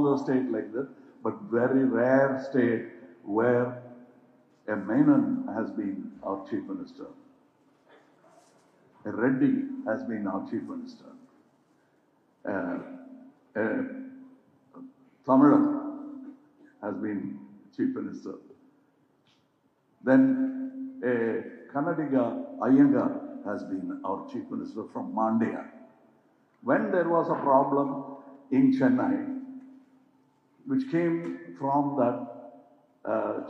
other state like that, but very rare state where a Menon has been our chief minister. A Reddy has been our chief minister. Tamilan has been chief minister. Then a Kannadiga Iyengar has been our chief minister from Mandya. When there was a problem in Chennai, which came from that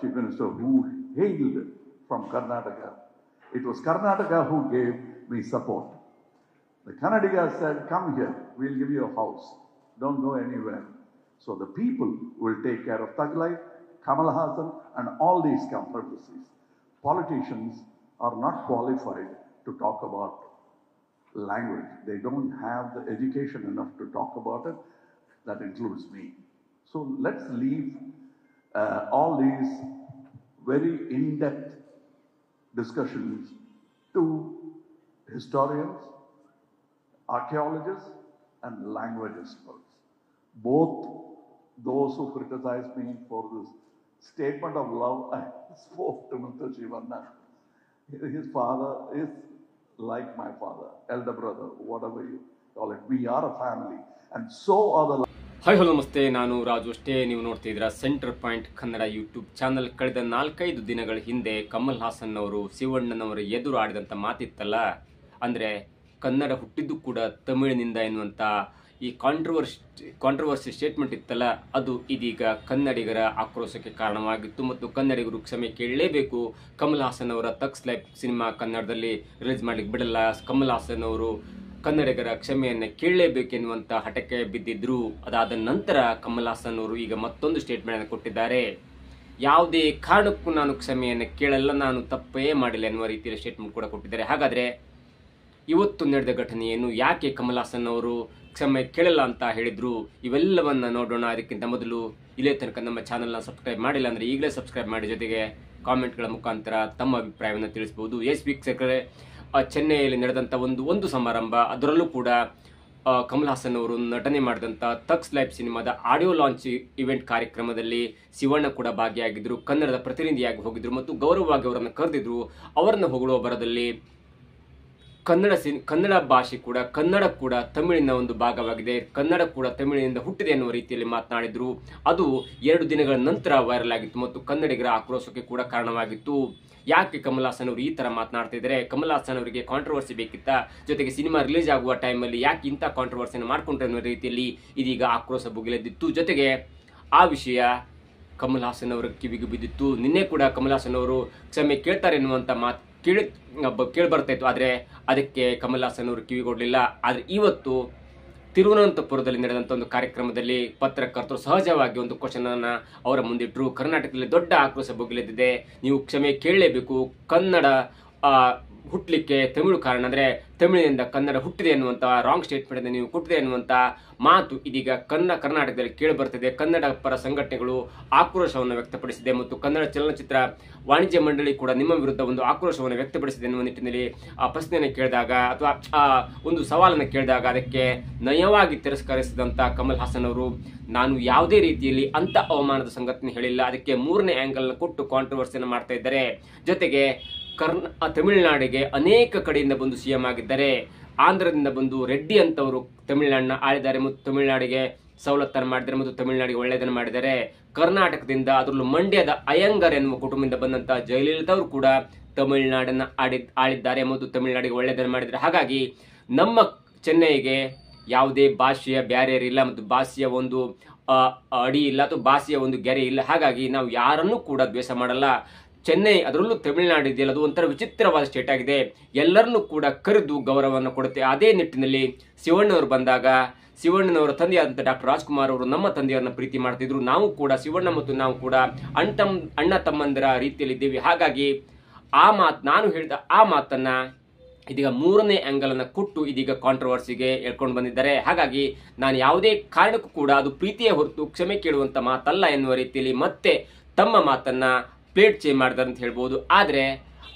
chief minister who hailed from Karnataka, it was Karnataka who gave me support. The Kannadiga said, come here, we'll give you a house. Don't go anywhere. So the people will take care of Taglai, Kamal Hassan, and all these controversies. Politicians are not qualified to talk about language. They don't have the education enough to talk about it. That includes me. So let's leave all these very in-depth discussions to historians, archaeologists, and language experts. Both those who criticize me for this statement of love I spoke to Mr. Shivanna. His father is like my father, elder brother, whatever you call it. We are a family, and so are the. Hi hello ನಮಸ್ತೆ, ನಾನು ರಾಜು ಅಷ್ಟೇ. ನೀವು ನೋಡ್ತಿದ್ದೀರಾ centre point Kannada YouTube channel. ಕಳೆದ 4-5 ದಿನಗಳ ಹಿಂದೆ ಕಮಲ್ ಹಾಸನ್ ಅವರು ಶಿವಣ್ಣನವರ ಎದುರು ಆಡಿದಂಥ ಮಾತಿತ್ತಲ್ಲ, ಅಂದರೆ ಕನ್ನಡ ಹುಟ್ಟಿದ್ದು ಕೂಡ ತಮಿಳಿನಿಂದ ಎನ್ನುವಂಥ ಈ ಕಾಂಟ್ರವರ್ಸಿ ಸ್ಟೇಟ್ಮೆಂಟ್ ಇತ್ತಲ್ಲ, ಅದು ಇದೀಗ ಕನ್ನಡಿಗರ ಆಕ್ರೋಶಕ್ಕೆ ಕಾರಣವಾಗಿತ್ತು ಮತ್ತು ಕನ್ನಡಿಗರು ಕ್ಷಮೆ ಕೇಳಲೇಬೇಕು. ಕಮಲ್ ಹಾಸನ್ ಅವರ ತಗ್ಸ್ ಲೈಫ್ ಸಿನಿಮಾ ಕನ್ನಡದಲ್ಲಿ ರಿಲೀಸ್ ಮಾಡ್ಲಿಕ್ಕೆ ಬಿಡಲ್ಲ, ಕಮಲ್ ಹಾಸನ್ ಅವರು ಕನ್ನಡಿಗರ ಕ್ಷಮೆಯನ್ನು ಕೇಳಲೇಬೇಕೆನ್ನುವಂಥ ಹಠಕ್ಕೆ ಬಿದ್ದಿದ್ರು. ಅದಾದ ನಂತರ ಕಮಲ್ ಹಾಸನ್ ಅವರು ಈಗ ಮತ್ತೊಂದು ಸ್ಟೇಟ್ಮೆಂಟ್ ಅನ್ನು ಕೊಟ್ಟಿದ್ದಾರೆ. ಯಾವುದೇ ಕಾರಣಕ್ಕೂ ನಾನು ಕ್ಷಮೆಯನ್ನು ಕೇಳಲ್ಲ, ನಾನು ತಪ್ಪೇ ಮಾಡಿಲ್ಲ ಎನ್ನುವ ರೀತಿಯಲ್ಲಿ ಸ್ಟೇಟ್ಮೆಂಟ್ ಕೂಡ ಕೊಟ್ಟಿದ್ದಾರೆ. ಹಾಗಾದರೆ ಇವತ್ತು ನಡೆದ ಘಟನೆ ಏನು, ಯಾಕೆ ಕಮಲ್ ಹಾಸನ್ ಅವರು ಕ್ಷಮೆ ಕೇಳಲ್ಲ ಅಂತ ಹೇಳಿದ್ರು, ಇವೆಲ್ಲವನ್ನ ನೋಡೋಣ. ಅದಕ್ಕಿಂತ ಮೊದಲು ಇಲ್ಲೇ ತನಕ ನಮ್ಮ ಚಾನಲ್ನ ಸಬ್ಸ್ಕ್ರೈಬ್ ಮಾಡಿಲ್ಲ ಅಂದರೆ ಈಗಲೇ ಸಬ್ಸ್ಕ್ರೈಬ್ ಮಾಡಿ, ಜೊತೆಗೆ ಕಾಮೆಂಟ್ಗಳ ಮುಖಾಂತರ ತಮ್ಮ ಅಭಿಪ್ರಾಯವನ್ನು ತಿಳಿಸಬಹುದು. ಎಸ್ ವೀಕ್ಷಕರೇ, ಚೆನ್ನೈಯಲ್ಲಿ ನಡೆದಂಥ ಒಂದು ಸಮಾರಂಭ, ಅದರಲ್ಲೂ ಕೂಡ ಕಮಲ್ ಹಾಸನ್ ಅವರು ನಟನೆ ಮಾಡಿದಂಥ ತಗ್ಸ್ ಲೈಫ್ ಸಿನಿಮಾದ ಆಡಿಯೋ ಲಾಂಚ್ ಇವೆಂಟ್ ಕಾರ್ಯಕ್ರಮದಲ್ಲಿ ಶಿವಣ್ಣ ಕೂಡ ಭಾಗಿಯಾಗಿದ್ದರು. ಕನ್ನಡದ ಪ್ರತಿನಿಧಿಯಾಗಿ ಹೋಗಿದ್ರು ಮತ್ತು ಗೌರವವಾಗಿ ಅವರನ್ನು ಕರೆದಿದ್ರು. ಅವರನ್ನು ಹೊಗಳುವ ಬರದಲ್ಲಿ ಕನ್ನಡ ಭಾಷೆ ಕೂಡ, ಕನ್ನಡ ಕೂಡ ತಮಿಳಿನ ಒಂದು ಭಾಗವಾಗಿದೆ, ಕನ್ನಡ ಕೂಡ ತಮಿಳಿನಿಂದ ಹುಟ್ಟಿದೆ ಎನ್ನುವ ರೀತಿಯಲ್ಲಿ ಮಾತನಾಡಿದ್ರು. ಅದು 2 ದಿನಗಳ ನಂತರ ವೈರಲ್ ಆಗಿತ್ತು ಮತ್ತು ಕನ್ನಡಿಗರ ಆಕ್ರೋಶಕ್ಕೆ ಕೂಡ ಕಾರಣವಾಗಿತ್ತು. ಯಾಕೆ ಕಮಲ್ ಹಾಸನ್ ಅವರು ಈ ತರ ಮಾತನಾಡ್ತಿದ್ದಾರೆ? ಕಮಲ್ ಹಾಸನ್ ಅವರಿಗೆ ಕಾಂಟ್ರವರ್ಸಿ ಬೇಕಿತ್ತ? ಜೊತೆಗೆ ಸಿನಿಮಾ ರಿಲೀಸ್ ಆಗುವ ಟೈಮಲ್ಲಿ ಯಾಕೆ ಇಂಥ ಕಾಂಟ್ರವರ್ಸಿಯನ್ನು ಮಾಡ್ಕೊಂಡ್ರೆ ಅನ್ನೋ ರೀತಿಯಲ್ಲಿ ಇದೀಗ ಆಕ್ರೋಶ ಭುಗಿಲೆದ್ದಿತ್ತು. ಜೊತೆಗೆ ಆ ವಿಷಯ ಕಮಲ್ ಹಾಸನ್ ಅವರ ಕಿವಿಗೆ ಬಿದ್ದಿತ್ತು. ನಿನ್ನೆ ಕೂಡ ಕಮಲ್ ಹಾಸನ್ ಅವರು ಕ್ಷಮೆ ಕೇಳ್ತಾರೆ ಎನ್ನುವಂಥ ಮಾತು ಕೇಳಿ ಬರ್ತಾ ಇತ್ತು. ಆದರೆ ಅದಕ್ಕೆ ಕಮಲ್ ಹಾಸನ್ ಅವರು ಕಿವಿಗೊಡ್ಲಿಲ್ಲ. ಆದರೆ ಇವತ್ತು ತಿರುವನಂತಪುರದಲ್ಲಿ ನಡೆದಂಥ ಒಂದು ಕಾರ್ಯಕ್ರಮದಲ್ಲಿ ಪತ್ರಕರ್ತರು ಸಹಜವಾಗಿ ಒಂದು ಕ್ವಶನ್ ಅನ್ನ ಅವರ ಮುಂದಿಟ್ಟರು. ಕರ್ನಾಟಕದಲ್ಲಿ ದೊಡ್ಡ ಆಕ್ರೋಶ ಭುಗಿಲೆದ್ದಿದೆ, ನೀವು ಕ್ಷಮೆ ಕೇಳಲೇಬೇಕು, ಕನ್ನಡ ಹುಟ್ಟಲಿಕ್ಕೆ ತಮಿಳು ಕಾರಣ, ಅಂದರೆ ತಮಿಳಿನಿಂದ ಕನ್ನಡ ಹುಟ್ಟಿದೆ ಎನ್ನುವಂಥ ರಾಂಗ್ ಸ್ಟೇಟ್ಮೆಂಟ್ ನೀವು ಕೊಟ್ಟಿದೆ ಎನ್ನುವಂಥ ಮಾತು ಇದೀಗ ಕರ್ನಾಟಕದಲ್ಲಿ ಕೇಳಿ ಬರ್ತಿದೆ. ಕನ್ನಡ ಪರ ಸಂಘಟನೆಗಳು ಆಕ್ರೋಶವನ್ನು ವ್ಯಕ್ತಪಡಿಸಿದೆ ಮತ್ತು ಕನ್ನಡ ಚಲನಚಿತ್ರ ವಾಣಿಜ್ಯ ಮಂಡಳಿ ಕೂಡ ನಿಮ್ಮ ವಿರುದ್ಧ ಒಂದು ಆಕ್ರೋಶವನ್ನು ವ್ಯಕ್ತಪಡಿಸಿದೆ ಎನ್ನುವ ನಿಟ್ಟಿನಲ್ಲಿ ಆ ಪ್ರಶ್ನೆಯನ್ನು ಕೇಳಿದಾಗ ಅಥವಾ ಒಂದು ಸವಾಲನ್ನು ಕೇಳಿದಾಗ ಅದಕ್ಕೆ ನಯವಾಗಿ ತಿರಸ್ಕರಿಸಿದಂಥ ಕಮಲ್ ಹಾಸನ್ ಅವರು, ನಾನು ಯಾವುದೇ ರೀತಿಯಲ್ಲಿ ಅಂತ ಅವಮಾನದ ಸಂಗತಿಯನ್ನು ಹೇಳಿಲ್ಲ, ಅದಕ್ಕೆ 3ನೇ ಆಂಗಲ್ ಕೊಟ್ಟು ಕಾಂಟ್ರವರ್ಸಿಯನ್ನು ಮಾಡ್ತಾ ಇದ್ದಾರೆ. ಜೊತೆಗೆ ತಮಿಳುನಾಡಿಗೆ ಅನೇಕ ಕಡೆಯಿಂದ ಬಂದು ಸಿಎಂ ಆಗಿದ್ದಾರೆ. ಆಂಧ್ರದಿಂದ ಬಂದು ರೆಡ್ಡಿ ಅಂತವರು ತಮಿಳುನಾಡನ್ನ ಆಳಿದ್ದಾರೆ ಮತ್ತು ತಮಿಳುನಾಡಿಗೆ ಸವಲತ್ತನ್ನು ಮಾಡಿದ್ದಾರೆ ಮತ್ತು ತಮಿಳುನಾಡಿಗೆ ಒಳ್ಳೆಯದನ್ನು ಮಾಡಿದ್ದಾರೆ. ಕರ್ನಾಟಕದಿಂದ, ಅದರಲ್ಲೂ ಮಂಡ್ಯದ ಅಯ್ಯಂಗಾರ್ ಎನ್ನುವ ಕುಟುಂಬದಿಂದ ಬಂದಂತ ಜಯಲಲಿತಾ ಅವರು ಕೂಡ ತಮಿಳುನಾಡನ್ನ ಆಳಿದ್ದಾರೆ ಮತ್ತು ತಮಿಳುನಾಡಿಗೆ ಒಳ್ಳೆಯದನ್ನು ಮಾಡಿದ್ದಾರೆ. ಹಾಗಾಗಿ ನಮ್ಮ ಚೆನ್ನೈಗೆ ಯಾವುದೇ ಭಾಷೆಯ ಬ್ಯಾರಿಯರ್ ಇಲ್ಲ ಮತ್ತು ಭಾಷೆಯ ಒಂದು ಅಡಿ ಇಲ್ಲ ಅಥವಾ ಭಾಷೆಯ ಒಂದು ಗೆರೆ ಇಲ್ಲ. ಹಾಗಾಗಿ ನಾವು ಯಾರನ್ನೂ ಕೂಡ ದ್ವೇಷ ಮಾಡಲ್ಲ. ಚೆನ್ನೈ, ಅದರಲ್ಲೂ ತಮಿಳುನಾಡು ಇದೆಯಲ್ಲ, ಅದು ಒಂಥರ ವಿಚಿತ್ರವಾದ ಸ್ಟೇಟ್ ಆಗಿದೆ. ಎಲ್ಲರನ್ನೂ ಕೂಡ ಕರೆದು ಗೌರವವನ್ನು ಕೊಡುತ್ತೆ. ಅದೇ ನಿಟ್ಟಿನಲ್ಲಿ ಶಿವಣ್ಣವರು ಬಂದಾಗ ಶಿವಣ್ಣನವರ ತಂದೆಯಾದಂಥ ಡಾಕ್ಟರ್ ರಾಜ್ಕುಮಾರ್ ಅವರು ನಮ್ಮ ತಂದೆಯವರನ್ನ ಪ್ರೀತಿ ಮಾಡ್ತಿದ್ರು. ನಾವು ಕೂಡ ಶಿವಣ್ಣ ಮತ್ತು ನಾವು ಕೂಡ ಅಣ್ಣ ತಮ್ಮಂದಿರ ರೀತಿಯಲ್ಲಿ ಇದ್ದೀವಿ. ಹಾಗಾಗಿ ನಾನು ಹೇಳಿದ ಆ ಮಾತನ್ನ ಇದೀಗ 3ನೇ ಆಂಗಲ್ ಅನ್ನ ಕೊಟ್ಟು ಇದೀಗ ಕಾಂಟ್ರವರ್ಸಿಗೆ ಹೇಳ್ಕೊಂಡು ಬಂದಿದ್ದಾರೆ. ಹಾಗಾಗಿ ನಾನು ಯಾವುದೇ ಕಾರಣಕ್ಕೂ ಕೂಡ ಅದು ಪ್ರೀತಿಯ ಹೊರತು ಕ್ಷಮೆ ಕೇಳುವಂತ ಮಾತಲ್ಲ ಎನ್ನುವ ರೀತಿಯಲ್ಲಿ ಮತ್ತೆ ತಮ್ಮ ಮಾತನ್ನ ಪ್ಲೇಟ್ ಚೇಂಜ್ ಮಾಡಿದಾರೆ ಅಂತ ಹೇಳ್ಬೋದು. ಆದರೆ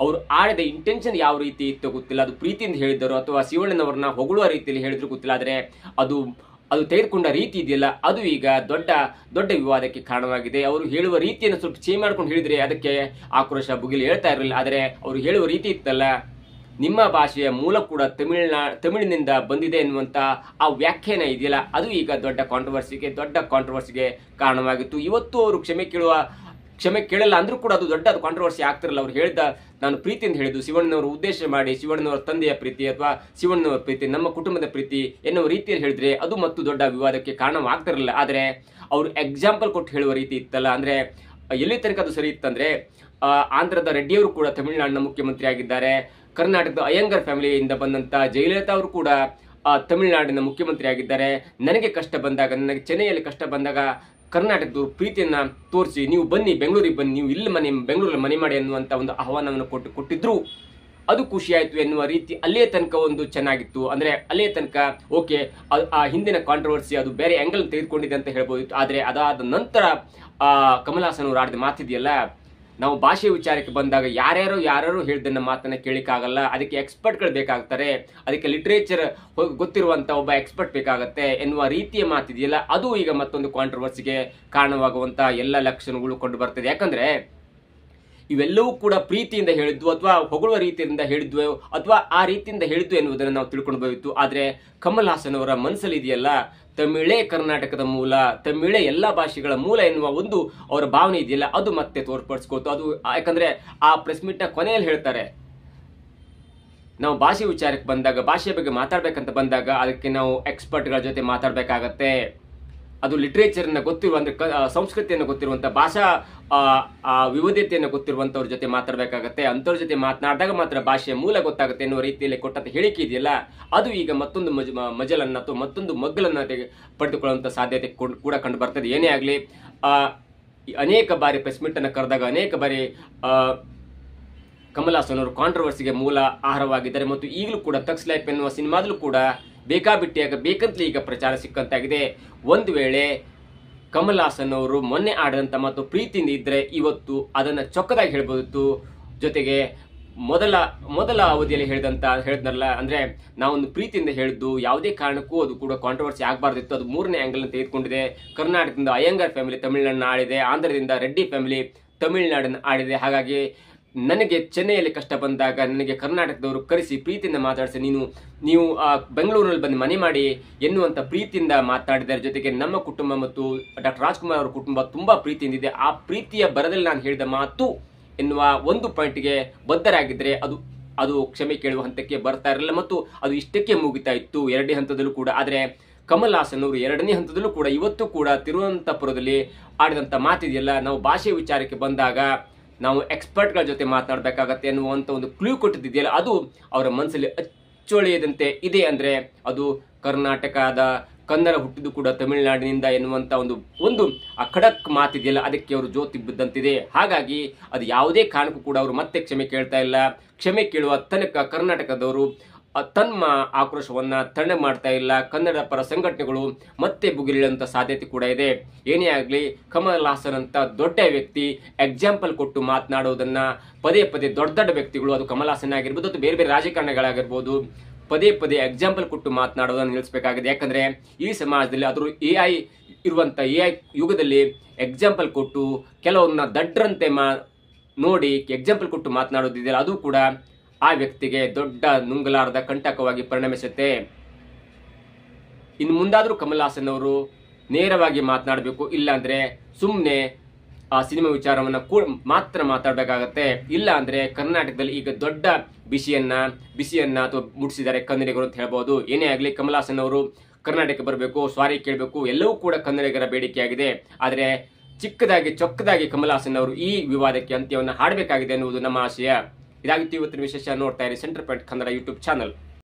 ಅವರು ಆಡಿದ ಇಂಟೆನ್ಷನ್ ಯಾವ ರೀತಿ ಇತ್ತು ಗೊತ್ತಿಲ್ಲ. ಅದು ಪ್ರೀತಿಯಿಂದ ಹೇಳಿದರು ಅಥವಾ ಶಿವಣ್ಣನವರನ್ನ ಹೊಗಳುವ ರೀತಿಯಲ್ಲಿ ಹೇಳಿದ್ರು ಗೊತ್ತಿಲ್ಲ. ಆದರೆ ಅದು ಅದು ತೆಗೆದುಕೊಂಡ ರೀತಿ ಇದೆಯಲ್ಲ ಅದು ಈಗ ದೊಡ್ಡ ದೊಡ್ಡ ವಿವಾದಕ್ಕೆ ಕಾರಣವಾಗಿದೆ. ಅವರು ಹೇಳುವ ರೀತಿಯನ್ನು ಸ್ವಲ್ಪ ಚೇಂಜ್ ಮಾಡ್ಕೊಂಡು ಹೇಳಿದ್ರೆ ಅದಕ್ಕೆ ಆಕ್ರೋಶ ಭುಗಿಲು ಹೇಳ್ತಾ ಇರಲಿಲ್ಲ. ಆದರೆ ಅವರು ಹೇಳುವ ರೀತಿ ಇತ್ತಲ್ಲ, ನಿಮ್ಮ ಭಾಷೆಯ ಮೂಲ ಕೂಡ ತಮಿಳಿನಿಂದ ಬಂದಿದೆ ಎನ್ನುವಂತ ಆ ವ್ಯಾಖ್ಯಾನ ಇದೆಯಲ್ಲ ಅದು ಈಗ ದೊಡ್ಡ ಕಾಂಟ್ರವರ್ಸಿಗೆ ಕಾರಣವಾಗಿತ್ತು. ಇವತ್ತು ಅವರು ಕ್ಷಮೆ ಕೇಳಲ್ಲ ಅಂದ್ರೂ ಕೂಡ ಅದು ದೊಡ್ಡ ಕಾಂಟ್ರವರ್ಸಿ ಆಗ್ತಿರಲ್ಲ. ಅವ್ರು ಹೇಳಿದ, ನಾನು ಪ್ರೀತಿಯಿಂದ ಹೇಳಿದ್ದು ಶಿವಣ್ಣನವರು ಉದ್ದೇಶ ಮಾಡಿ ಶಿವಣ್ಣನವರ ತಂದೆಯ ಪ್ರೀತಿ ಅಥವಾ ಶಿವಣ್ಣನವರ ಪ್ರೀತಿ ನಮ್ಮ ಕುಟುಂಬದ ಪ್ರೀತಿ ಎನ್ನುವ ರೀತಿಯಲ್ಲಿ ಹೇಳಿದ್ರೆ ಅದು ಮತ್ತು ದೊಡ್ಡ ವಿವಾದಕ್ಕೆ ಕಾರಣವಾಗ್ತಿರಲಿಲ್ಲ. ಆದರೆ ಅವರು ಎಕ್ಸಾಂಪಲ್ ಕೊಟ್ಟು ಹೇಳುವ ರೀತಿ ಇತ್ತಲ್ಲ, ಅಂದ್ರೆ ಎಲ್ಲಿ ತನಕ ಅದು ಸರಿ ಇತ್ತಂದ್ರೆ ಆಂಧ್ರದ ರೆಡ್ಡಿಯವರು ಕೂಡ ತಮಿಳುನಾಡಿನ ಮುಖ್ಯಮಂತ್ರಿ ಆಗಿದ್ದಾರೆ. ಕರ್ನಾಟಕದ ಅಯ್ಯಂಗಾರ್ ಫ್ಯಾಮಿಲಿಯಿಂದ ಬಂದಂತ ಜಯಲಲಿತಾ ಅವರು ಕೂಡ ತಮಿಳುನಾಡಿನ ಮುಖ್ಯಮಂತ್ರಿ ಆಗಿದ್ದಾರೆ. ನನಗೆ ಚೆನ್ನೈಯಲ್ಲಿ ಕಷ್ಟ ಬಂದಾಗ ಕರ್ನಾಟಕದ ಪ್ರೀತಿಯನ್ನ ತೋರಿಸಿ ನೀವು ಬನ್ನಿ ಬೆಂಗಳೂರಿಗೆ ಬನ್ನಿ, ನೀವು ಇಲ್ಲಿ ಬೆಂಗಳೂರಲ್ಲಿ ಮನೆ ಮಾಡಿ ಅನ್ನುವಂತ ಒಂದು ಆಹ್ವಾನವನ್ನು ಕೊಟ್ಟಿದ್ರು. ಅದು ಖುಷಿ ಆಯ್ತು ಎನ್ನುವ ರೀತಿ ಅಲ್ಲಿಯೇ ತನಕ ಒಂದು ಚೆನ್ನಾಗಿತ್ತು. ಅಂದ್ರೆ ಅಲ್ಲಿಯೇ ತನಕ ಓಕೆ, ಆ ಹಿಂದಿನ ಕಾಂಟ್ರವರ್ಸಿ ಅದು ಬೇರೆ ಆಂಗಲ್ ತೆಗೆದುಕೊಂಡಿದೆ ಅಂತ ಹೇಳ್ಬೋದಿತ್ತು. ಆದ್ರೆ ಅದಾದ ನಂತರ ಕಮಲ್ ಹಾಸನ್ ಅವರು ಆಡಿದ ಮಾತಿದೆಯಲ್ಲ, ನಾವು ಭಾಷೆ ವಿಚಾರಕ್ಕೆ ಬಂದಾಗ ಯಾರ್ಯಾರು ಹೇಳಿದನ್ನ ಮಾತನ್ನ ಕೇಳಿಕ್ಕಾಗಲ್ಲ, ಅದಕ್ಕೆ ಎಕ್ಸ್ಪರ್ಟ್ಗಳು ಬೇಕಾಗ್ತಾರೆ, ಅದಕ್ಕೆ ಲಿಟ್ರೇಚರ್ ಗೊತ್ತಿರುವಂತ ಒಬ್ಬ ಎಕ್ಸ್ಪರ್ಟ್ ಬೇಕಾಗತ್ತೆ ಎನ್ನುವ ರೀತಿಯ ಮಾತಿದೆಯಲ್ಲ ಅದು ಈಗ ಮತ್ತೊಂದು ಕಾಂಟ್ರವರ್ಸಿಗೆ ಕಾರಣವಾಗುವಂತ ಎಲ್ಲ ಲಕ್ಷಣಗಳು ಕಂಡು ಬರ್ತದೆ. ಯಾಕಂದ್ರೆ ಇವೆಲ್ಲವೂ ಕೂಡ ಪ್ರೀತಿಯಿಂದ ಹೇಳಿದ್ವು ಅಥವಾ ಹೊಗಳುವ ರೀತಿಯಿಂದ ಹೇಳಿದ್ವು ಅಥವಾ ಆ ರೀತಿಯಿಂದ ಹೇಳಿದ್ವು ಎನ್ನುವುದನ್ನು ನಾವು ತಿಳ್ಕೊಳ್ಬೋದಿತ್ತು. ಆದ್ರೆ ಕಮಲ್ ಹಾಸನ್ ಅವರ ಮನಸ್ಸಲ್ಲಿ ಇದೆಯಲ್ಲ, ತಮಿಳೇ ಕರ್ನಾಟಕದ ಮೂಲ, ತಮಿಳೇ ಎಲ್ಲಾ ಭಾಷೆಗಳ ಮೂಲ ಎನ್ನುವ ಒಂದು ಅವರ ಭಾವನೆ ಇದೆಯಲ್ಲ ಅದು ಮತ್ತೆ ತೋರ್ಪಡಿಸ್ಕೋತು. ಅದು ಯಾಕಂದ್ರೆ ಆ ಪ್ರೆಸ್ ಮೀಟ್ ನ ಕೊನೆಯಲ್ಲಿ ಹೇಳ್ತಾರೆ, ನಾವು ಭಾಷೆ ವಿಚಾರಕ್ಕೆ ಬಂದಾಗ, ಭಾಷೆಯ ಬಗ್ಗೆ ಮಾತಾಡ್ಬೇಕಂತ ಬಂದಾಗ ಅದಕ್ಕೆ ನಾವು ಎಕ್ಸ್ಪರ್ಟ್ಗಳ ಜೊತೆ ಮಾತಾಡ್ಬೇಕಾಗತ್ತೆ, ಅದು ಲಿಟ್ರೇಚರ್ನ ಗೊತ್ತಿರುವ ಅಂದ್ರೆ ಸಂಸ್ಕೃತಿಯನ್ನು ಗೊತ್ತಿರುವಂತ ಭಾಷಾ ವಿವಿಧತೆಯನ್ನು ಗೊತ್ತಿರುವಂತವ್ರ ಜೊತೆ ಮಾತಾಡ್ಬೇಕಾಗತ್ತೆ, ಅಂತವ್ರ ಜೊತೆ ಮಾತನಾಡಿದಾಗ ಮಾತ್ರ ಭಾಷೆಯ ಮೂಲ ಗೊತ್ತಾಗುತ್ತೆ ಎನ್ನುವ ರೀತಿಯಲ್ಲಿ ಕೊಟ್ಟಂತ ಹೇಳಿಕೆ ಇದೆಯಲ್ಲ ಅದು ಈಗ ಮತ್ತೊಂದು ಮಜಲನ್ನ ಅಥವಾ ಮತ್ತೊಂದು ಮಗ್ಗಲನ್ನ ಪಡೆದುಕೊಳ್ಳುವಂತ ಸಾಧ್ಯತೆ ಕೂಡ ಕಂಡು ಬರ್ತದೆ. ಏನೇ ಆಗ್ಲಿ ಅನೇಕ ಬಾರಿ ಪ್ರೆಸ್ ಮೀಟ್ ಅನ್ನ ಕರೆದಾಗ ಅನೇಕ ಬಾರಿ ಕಮಲ್ ಹಾಸನ್ ಅವರು ಕಾಂಟ್ರವರ್ಸಿಗೆ ಮೂಲ ಆಹಾರವಾಗಿದ್ದಾರೆ. ಮತ್ತು ಈಗಲೂ ಕೂಡ ತಗ್ಸ್ ಲೈಫ್ ಎನ್ನುವ ಸಿನಿಮಾದಲ್ಲೂ ಕೂಡ ಬೇಕಂತಲೇ ಈಗ ಪ್ರಚಾರ ಸಿಕ್ಕಂತಾಗಿದೆ. ಒಂದು ವೇಳೆ ಕಮಲ್ ಹಾಸನ್ ಅವರು ಮೊನ್ನೆ ಆಡಿದಂತ ಮತ್ತು ಪ್ರೀತಿಯಿಂದ ಇದ್ರೆ ಇವತ್ತು ಅದನ್ನ ಚೊಕ್ಕದಾಗಿ ಹೇಳ್ಬೋದಿತ್ತು. ಜೊತೆಗೆ ಮೊದಲ ಅವಧಿಯಲ್ಲಿ ಹೇಳಿದ್ನಲ್ಲ, ಅಂದ್ರೆ ನಾವೊಂದು ಪ್ರೀತಿಯಿಂದ ಹೇಳಿದ್ದು ಯಾವುದೇ ಕಾರಣಕ್ಕೂ ಅದು ಕೂಡ ಕಾಂಟ್ರವರ್ಸಿ ಆಗಬಾರ್ದಿತ್ತು, ಅದು ಮೂರನೇ ಆಂಗಲ್ ಅಂತ ತೆಗೆದುಕೊಂಡಿದೆ. ಕರ್ನಾಟಕದಿಂದ ಅಯ್ಯಂಗಾರ್ ಫ್ಯಾಮಿಲಿ ತಮಿಳುನಾಡನ್ನ ಆಡಿದೆ, ಆಂಧ್ರದಿಂದ ರೆಡ್ಡಿ ಫ್ಯಾಮಿಲಿ ತಮಿಳುನಾಡನ್ನ ಆಡಿದೆ. ಹಾಗಾಗಿ ನನಗೆ ಚೆನ್ನೈಯಲ್ಲಿ ಕಷ್ಟ ಬಂದಾಗ ನನಗೆ ಕರ್ನಾಟಕದವರು ಕರೆಸಿ ಪ್ರೀತಿಯಿಂದ ಮಾತಾಡಿಸಿ ನೀವು ಬೆಂಗಳೂರಿನಲ್ಲಿ ಬಂದು ಮನೆ ಮಾಡಿ ಎನ್ನುವಂತ ಪ್ರೀತಿಯಿಂದ ಮಾತನಾಡಿದ್ದಾರೆ. ಜೊತೆಗೆ ನಮ್ಮ ಕುಟುಂಬ ಮತ್ತು ಡಾಕ್ಟರ್ ರಾಜ್ಕುಮಾರ್ ಅವರ ಕುಟುಂಬ ತುಂಬಾ ಪ್ರೀತಿಯಿಂದ ಇದೆ, ಆ ಪ್ರೀತಿಯ ಬರದಲ್ಲಿ ನಾನು ಹೇಳಿದ ಮಾತು ಎನ್ನುವ ಒಂದು ಪಾಯಿಂಟ್ಗೆ ಬದ್ಧರಾಗಿದ್ರೆ ಅದು ಕ್ಷಮೆ ಕೇಳುವ ಹಂತಕ್ಕೆ ಬರ್ತಾ ಇರಲಿಲ್ಲ ಮತ್ತು ಅದು ಇಷ್ಟಕ್ಕೆ ಮುಗಿತಾ ಇತ್ತು ಎರಡನೇ ಹಂತದಲ್ಲೂ ಕೂಡ. ಆದ್ರೆ ಕಮಲ್ ಹಾಸನ್ ಅವರು ಎರಡನೇ ಹಂತದಲ್ಲೂ ಕೂಡ ಇವತ್ತು ಕೂಡ ತಿರುವನಂತಪುರದಲ್ಲಿ ಆಡಿದಂತ ಮಾತಿದೆಯಲ್ಲ, ನಾವು ಭಾಷೆ ವಿಚಾರಕ್ಕೆ ಬಂದಾಗ ನಾವು ಎಕ್ಸ್ಪರ್ಟ್ಗಳ ಜೊತೆ ಮಾತನಾಡಬೇಕಾಗತ್ತೆ ಅನ್ನುವಂತ ಒಂದು ಕ್ಲೂ ಕೊಟ್ಟಿದೆಯಲ್ಲ ಅದು ಅವರ ಮನಸ್ಸಲ್ಲಿ ಅಚ್ಚೊಳೆಯದಂತೆ ಇದೆ. ಅಂದ್ರೆ ಅದು ಕರ್ನಾಟಕದ ಕನ್ನಡ ಹುಟ್ಟಿದ್ದು ಕೂಡ ತಮಿಳುನಾಡಿನಿಂದ ಎನ್ನುವಂತ ಒಂದು ಆ ಖಡಕ್ ಮಾತಿದೆಯಲ್ಲ ಅದಕ್ಕೆ ಅವರು ಜ್ಯೋತಿ ಬಿದ್ದಂತಿದೆ. ಹಾಗಾಗಿ ಅದು ಯಾವುದೇ ಕಾರಣಕ್ಕೂ ಕೂಡ ಅವರು ಮತ್ತೆ ಕ್ಷಮೆ ಕೇಳ್ತಾ ಇಲ್ಲ. ಕ್ಷಮೆ ಕೇಳುವ ತನಕ ಕರ್ನಾಟಕದವರು ತಮ್ಮ ಆಕ್ರೋಶವನ್ನ ತಣ್ಣಗೆ ಮಾಡ್ತಾ ಇಲ್ಲ. ಕನ್ನಡ ಪರ ಸಂಘಟನೆಗಳು ಮತ್ತೆ ಭುಗಿಲಿಳುವಂತ ಸಾಧ್ಯತೆ ಕೂಡ ಇದೆ. ಏನೇ ಆಗ್ಲಿ ಕಮಲ್ ಹಾಸನ್ ಅಂತ ದೊಡ್ಡ ವ್ಯಕ್ತಿ ಎಕ್ಸಾಂಪಲ್ ಕೊಟ್ಟು ಮಾತನಾಡುವುದನ್ನ ಪದೇ ದೊಡ್ಡ ವ್ಯಕ್ತಿಗಳು, ಅದು ಕಮಲ್ ಹಾಸನ್ ಆಗಿರ್ಬೋದು ಅಥವಾ ಬೇರೆ ರಾಜಕಾರಣಿಗಳಾಗಿರ್ಬೋದು, ಪದೇ ಎಕ್ಸಾಂಪಲ್ ಕೊಟ್ಟು ಮಾತನಾಡೋದನ್ನು ನಿಲ್ಲಿಸಬೇಕಾಗಿದೆ. ಯಾಕಂದ್ರೆ ಈ ಸಮಾಜದಲ್ಲಿ ಅದ್ರ ಎಐ ಯುಗದಲ್ಲಿ ಎಕ್ಸಾಂಪಲ್ ಕೊಟ್ಟು ಕೆಲವನ್ನ ದಡ್ರಂತೆ ನೋಡಿ ಎಕ್ಸಾಂಪಲ್ ಕೊಟ್ಟು ಮಾತನಾಡೋದಿದೆಯಲ್ಲ ಅದು ಕೂಡ ಆ ವ್ಯಕ್ತಿಗೆ ದೊಡ್ಡ ನುಂಗಲಾರದ ಕಂಟಕವಾಗಿ ಪರಿಣಮಿಸುತ್ತೆ. ಇನ್ನು ಮುಂದಾದ್ರೂ ಕಮಲ್ ಹಾಸನ್ ಅವರು ನೇರವಾಗಿ ಮಾತನಾಡಬೇಕು, ಇಲ್ಲಾಂದ್ರೆ ಸುಮ್ಮನೆ ಆ ಸಿನಿಮಾ ವಿಚಾರವನ್ನ ಮಾತ್ರ ಮಾತಾಡಬೇಕಾಗತ್ತೆ. ಇಲ್ಲ ಅಂದ್ರೆ ಕರ್ನಾಟಕದಲ್ಲಿ ಈಗ ದೊಡ್ಡ ಬಿಸಿಯನ್ನ ಅಥವಾ ಮುಟ್ಟಿಸಿದ್ದಾರೆ ಕನ್ನಡಿಗರು ಅಂತ ಹೇಳ್ಬಹುದು. ಏನೇ ಆಗ್ಲಿ ಕಮಲ್ ಹಾಸನ್ ಅವರು ಕರ್ನಾಟಕಕ್ಕೆ ಬರಬೇಕು, ಸ್ವಾರಿ ಕೇಳಬೇಕು, ಎಲ್ಲವೂ ಕೂಡ ಕನ್ನಡಿಗರ ಬೇಡಿಕೆಯಾಗಿದೆ. ಆದ್ರೆ ಚೊಕ್ಕದಾಗಿ ಕಮಲ್ ಹಾಸನ್ ಅವರು ಈ ವಿವಾದಕ್ಕೆ ಅಂತ್ಯವನ್ನು ಹಾಡಬೇಕಾಗಿದೆ ಎನ್ನುವುದು ನಮ್ಮ ಆಶಯ. ಇದಾಗಿತ್ತು ಇವತ್ತಿನ ವಿಶೇಷ. ನೋಡ್ತಾ ಇರಿ centre point Kannada YouTube channel.